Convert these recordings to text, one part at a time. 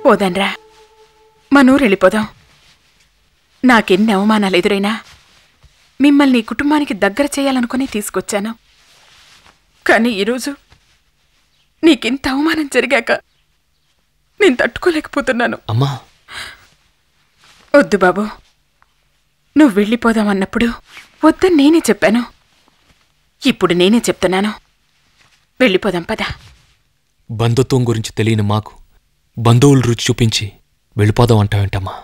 పోదాన్రా, మనూరు వెళ్ళిపోదాం. నాకెన్ని అవమానాలు ఎదురైనా మిమ్మల్ని కుటుంబానికి దగ్గర చేయాలనుకుని తీసుకొచ్చాను. కానీ ఈరోజు నీకింత అవమానం జరిగాక నేను తట్టుకోలేకపోతున్నాను. అమ్మా, వద్దు బాబు, నువ్వు వెళ్ళిపోదామన్నప్పుడు వద్దని నేనే చెప్పాను. ఇప్పుడు నేనే చెప్తున్నాను, వెళ్ళిపోదాం పదా. బంధుత్వం గురించి తెలియని మాకు బంధువులు రుచి చూపించి వెళ్ళిపోదాం అంటావేంటమ్మా?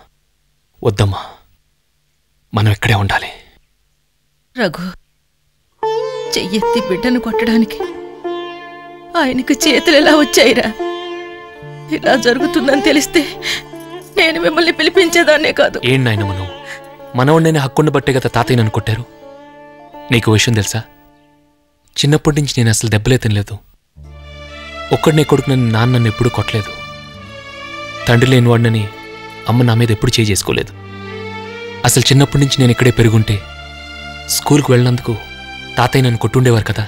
వద్దమ్మా, మనం ఇక్కడే ఉండాలి. రఘు, చెయ్యెత్తి బిడ్డను కొట్టడానికి ఆయనకు చేతులు ఎలా వచ్చాయిరా? ఇలా జరుగుతుందని తెలిస్తే నేను మిమ్మల్ని పిలిపించేదాన్నే కాదు. ఏం నాయన మనం మనవాడిని హక్కుండ బట్టే కదా తాతయ్య నన్ను కొట్టారు. నీకు విషయం తెలుసా? చిన్నప్పటి నుంచి నేను అసలు దెబ్బలే తినలేదు. ఒక్కడినే కొడుకు నాన్న నన్ను ఎప్పుడూ కొట్టలేదు. తండ్రి లేనివాడినని అమ్మ నా మీద ఎప్పుడు చేయి చేసుకోలేదు. అసలు చిన్నప్పటి నుంచి నేను ఇక్కడే పెరుగుంటే స్కూల్కి వెళ్ళినందుకు తాతయ్య నన్ను కొట్టుండేవారు కదా.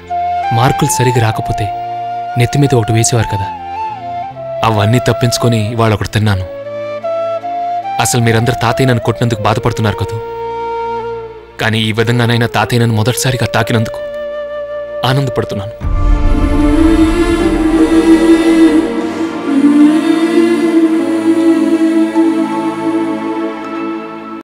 మార్కులు సరిగా రాకపోతే నెత్తి మీద ఒకటి వేసేవారు కదా. అవన్నీ తప్పించుకొని ఇవాళ ఒకటి తిన్నాను. అసలు మీరందరూ తాతయ్య నన్ను కొట్టినందుకు బాధపడుతున్నారు కదా. కానీ ఈ విధంగానైనా తాతయ్య నన్ను మొదటిసారిగా తాకినందుకు ఆనందపడుతున్నాను.